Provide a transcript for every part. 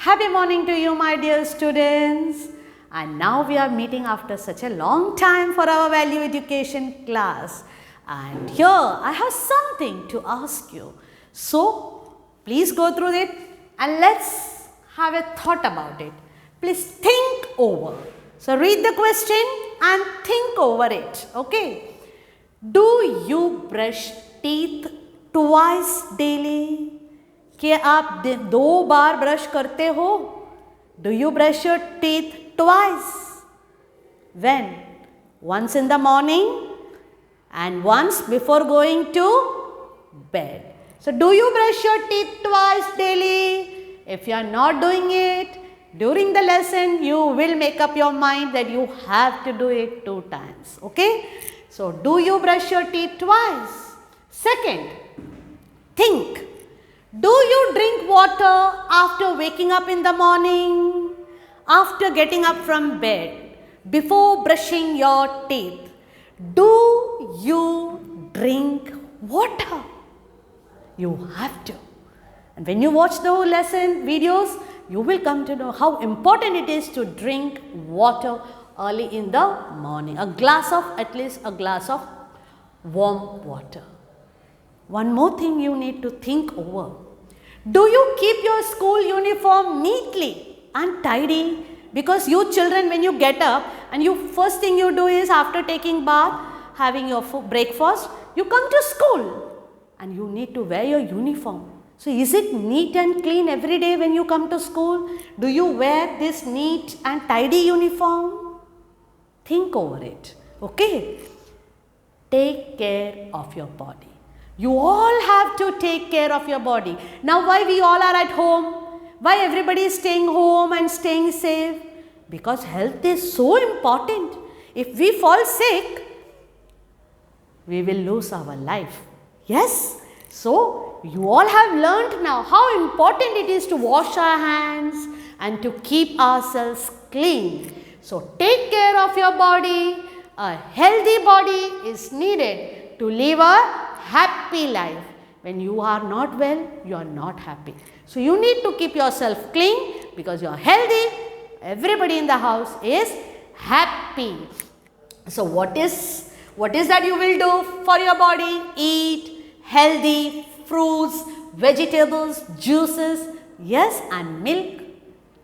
Happy morning to you, my dear students. And now we are meeting after such a long time for our value education class. And here I have something to ask you. So please go through it and let's have a thought about it. Please think over. So read the question and think over it. Okay. Do you brush teeth twice daily? क्या आप 2 बार brush करते हो? Do you brush your teeth twice? When? Once in the morning and once before going to bed. So do you brush your teeth twice daily? If you are not doing it, during the lesson you will make up your mind that you have to do it 2 times. Okay? So do you brush your teeth twice? Second, think. Do you drink water after waking up in the morning, after getting up from bed, before brushing your teeth? Do you drink water? You have to. And when you watch the lesson videos, you will come to know how important it is to drink water early in the morning. At least a glass of warm water. One more thing you need to think over. Do you keep your school uniform neatly and tidy? Because you children, when you get up and first thing you do is after taking bath, having your breakfast, you come to school and you need to wear your uniform. So is it neat and clean every day when you come to school? Do you wear this neat and tidy uniform? Think over it. Okay? Take care of your body. You all have to take care of your body. Now why we all are at home? Why everybody is staying home and staying safe? Because health is so important. If we fall sick, we will lose our life. Yes? So you all have learned now how important it is to wash our hands and to keep ourselves clean. So take care of your body. A healthy body is needed to live a happy life. When you are not well, you are not happy. So you need to keep yourself clean because you are healthy. Everybody in the house is happy. So what is that you will do for your body? Eat healthy fruits, vegetables, juices, yes, and milk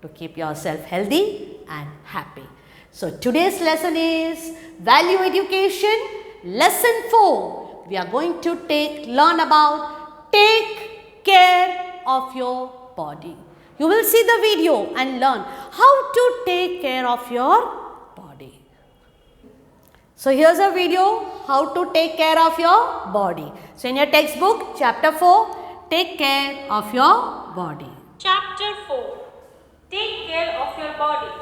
to keep yourself healthy and happy. So today's lesson is Value Education, Lesson 4. We are going to learn about take care of your body. You will see the video and learn how to take care of your body. So here's a video how to take care of your body. So in your textbook, chapter 4, take care of your body. Chapter 4, take care of your body.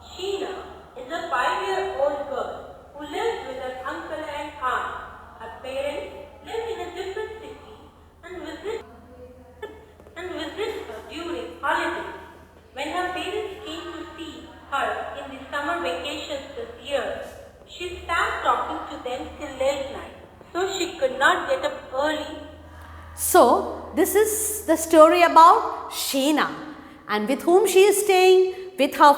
Sheena is a 5-year-old girl who lives with her uncle and aunt. Her parents live in a different city and visit her during holidays. When her parents came to see her in the summer vacations this year, she sat talking to them till late night, so she could not get up early. So this is the story about Sheena, and with whom she is staying? With her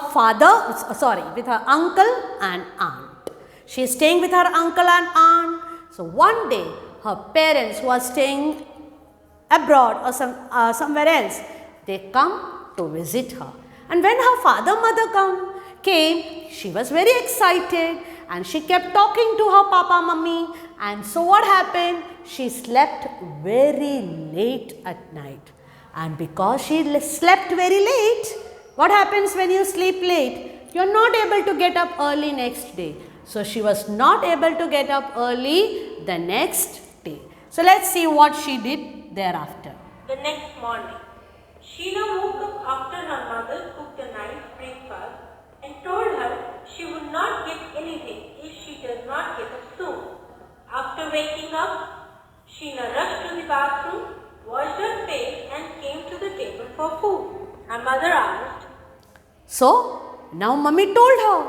with her uncle and aunt. She is staying with her uncle and aunt. So one day her parents who are staying abroad or somewhere else, they come to visit her. And when her mother came, she was very excited and she kept talking to her papa, mummy. And so what happened? She slept very late at night. And because she slept very late, what happens when you sleep late? You are not able to get up early next day. So she was not able to get up early the next day. So let's see what she did thereafter. The next morning, Sheena woke up after her mother cooked a nice breakfast and told her she would not get anything if she does not get up soon. After waking up, Sheena rushed to the bathroom, washed her face and came to the table for food. Her mother asked, So now mummy told her,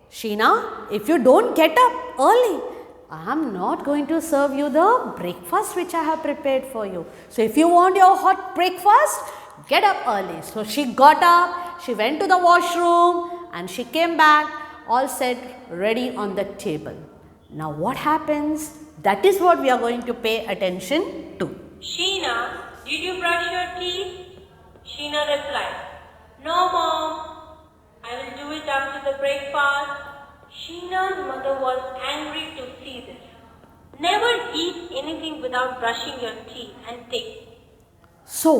Sheena, if you don't get up early, I am not going to serve you the breakfast which I have prepared for you. So if you want your hot breakfast, get up early. So she got up, she went to the washroom and she came back, all set, ready on the table. Now what happens? That is what we are going to pay attention to. Sheena, did you brush your teeth? Sheena replied, No, Mom. I will do it after the breakfast. Sheena's mother was angry to see this. Never eat anything without brushing your teeth and take. So,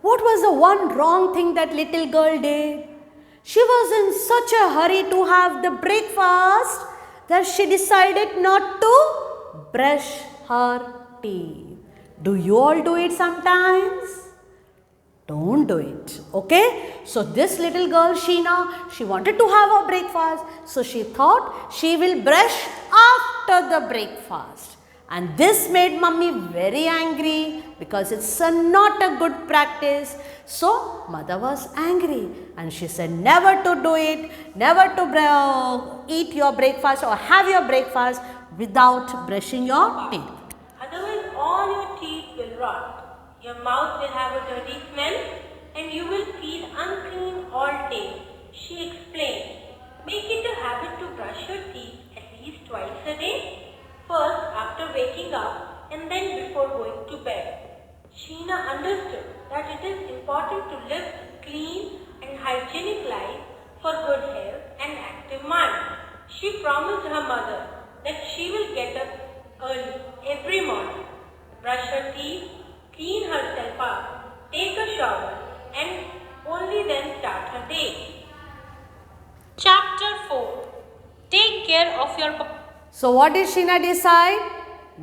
what was the one wrong thing that little girl did? She was in such a hurry to have the breakfast that she decided not to brush her teeth. Do you all do it sometimes? Don't do it, okay? So this little girl Sheena, she wanted to have her breakfast. So she thought she will brush after the breakfast. And this made mummy very angry because it's not a good practice. So mother was angry and she said never to do it, never to eat your breakfast or have your breakfast without brushing your teeth. Otherwise all your teeth will rot. Your mouth will have a dirty smell and you will feel unclean all day. She explained, make it a habit to brush your teeth at least twice a day. First after waking up and then before going to bed. Sheena understood that it is important to live a clean and hygienic life for good health and active mind. She promised her mother that she will get up early every morning, brush her teeth, clean herself up, take a shower and only then start her day. Chapter 4. Take care of your So what did Sheena decide?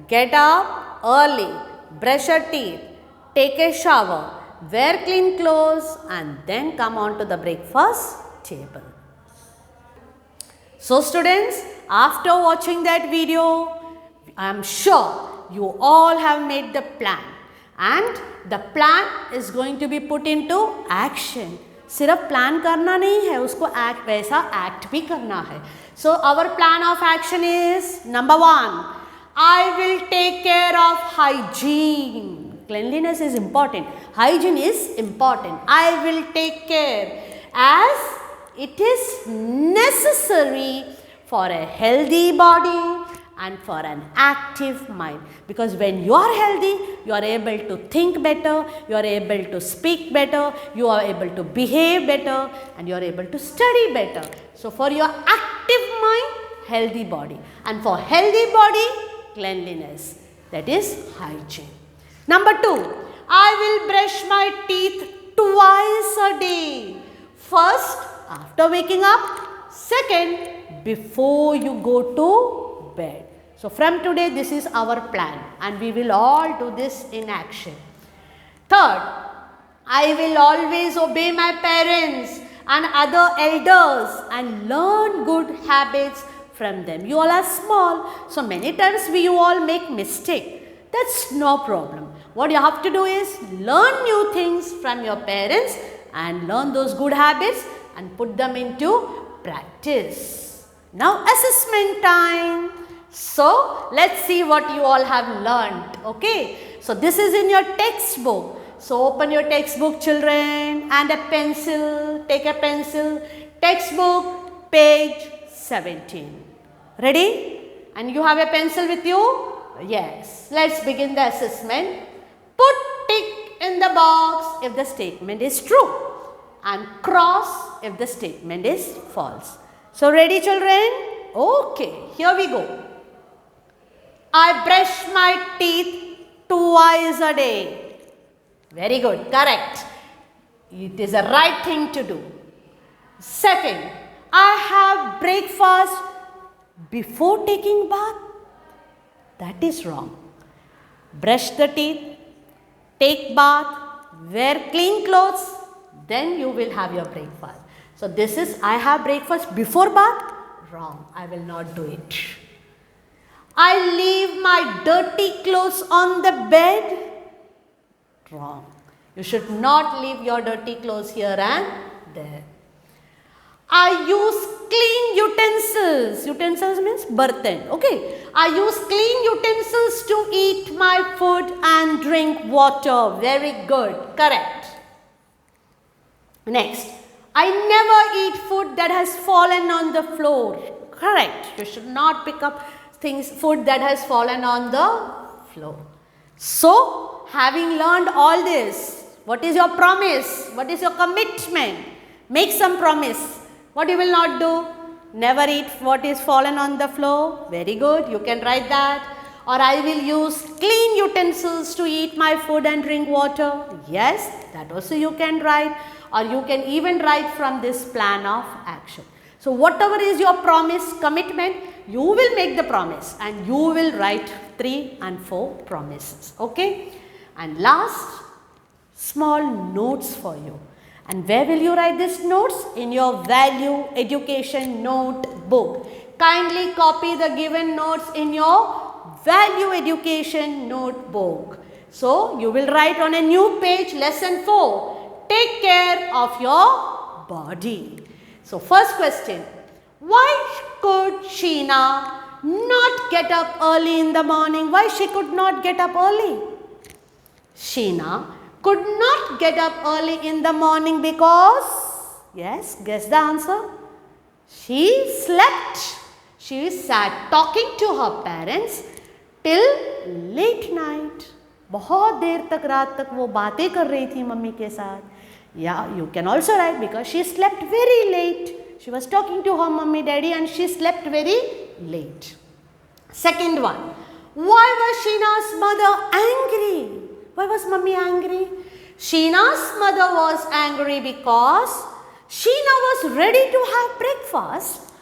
Get up early, brush her teeth, take a shower, wear clean clothes and then come on to the breakfast table. So students, after watching that video, I am sure you all have made the plan. And the plan is going to be put into action. सिर्फ plan करना नहीं है, उसको act वैसा act भी करना है. So our plan of action is number 1, I will take care of hygiene. Cleanliness is important. Hygiene is important. I will take care as it is necessary for a healthy body and for an active mind, because when you are healthy, you are able to think better, you are able to speak better, you are able to behave better and you are able to study better. So for your active mind, healthy body, and for healthy body, cleanliness, that is hygiene. Number 2, I will brush my teeth twice a day. First, after waking up. Second, before you go to bed. So from today, this is our plan and we will all do this in action. Third, I will always obey my parents and other elders and learn good habits from them. You all are small, so many times you all make mistake. That's no problem. What you have to do is learn new things from your parents and learn those good habits and put them into practice. Now assessment time. So let's see what you all have learned. Okay. So this is in your textbook. So open your textbook, children, and a pencil. Take a pencil. Textbook, page 17. Ready? And you have a pencil with you? Yes. Let's begin the assessment. Put tick in the box if the statement is true and cross if the statement is false. So ready, children? Okay. Here we go. I brush my teeth twice a day. Very good. Correct. It is the right thing to do. Second, I have breakfast before taking bath. That is wrong. Brush the teeth, take bath, wear clean clothes, then you will have your breakfast. So this is I have breakfast before bath. Wrong. I will not do it. I leave my dirty clothes on the bed. Wrong. You should not leave your dirty clothes here and there. I use clean utensils. Utensils means bartan. Okay. I use clean utensils to eat my food and drink water. Very good. Correct. Next, I never eat food that has fallen on the floor. Correct. You should not pick up food that has fallen on the floor. So, having learned all this, what is your promise? What is your commitment? Make some promise. What you will not do? Never eat what is fallen on the floor. Very good. You can write that. Or I will use clean utensils to eat my food and drink water. Yes, that also you can write. Or you can even write from this plan of action. So, whatever is your promise, commitment, you will make the promise and you will write 3 and 4 promises. Okay. And last, small notes for you. And where will you write these notes? In your value education notebook. Kindly copy the given notes in your value education notebook. So, you will write on a new page lesson 4. Take care of your body. So, first question. Why could Sheena not get up early in the morning? Why she could not get up early? Sheena could not get up early in the morning because, yes, guess the answer. She slept. She sat talking to her parents till late night. बहुत देर तक रात तक वो बातें कर रही थी mummy के साथ. Yeah, you can also write because she slept very late. She was talking to her mummy daddy and she slept very late. Second one. Why was Sheena's mother angry? Why was mummy angry? Sheena's mother was angry because Sheena was ready to have breakfast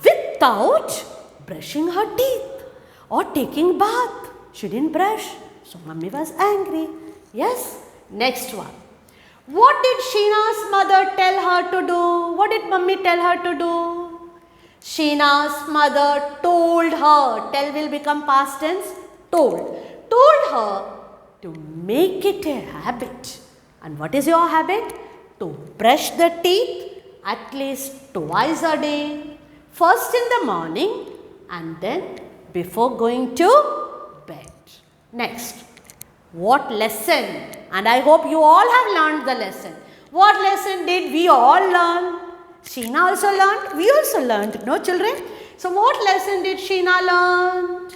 without brushing her teeth or taking bath. She didn't brush. So, mummy was angry. Yes. Next one. What did Sheena's mother tell her to do? What did mummy tell her to do? Sheena's mother told her. Tell will become past tense. Told. Told her to make it a habit. And what is your habit? To brush the teeth at least twice a day. First in the morning and then before going to bed. Next, what lesson? And I hope you all have learned the lesson. What lesson did we all learn? Sheena also learned. We also learned. No, children? So, what lesson did Sheena learn?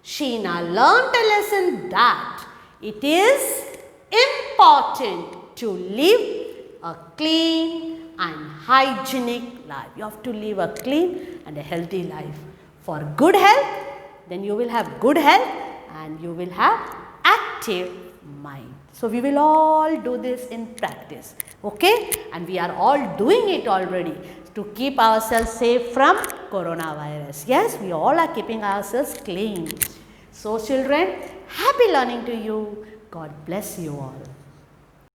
Sheena learned a lesson that it is important to live a clean and hygienic life. You have to live a clean and a healthy life. For good health, then you will have good health and you will have active mind. So, we will all do this in practice, okay? And we are all doing it already to keep ourselves safe from coronavirus. Yes, we all are keeping ourselves clean. So, children, happy learning to you. God bless you all.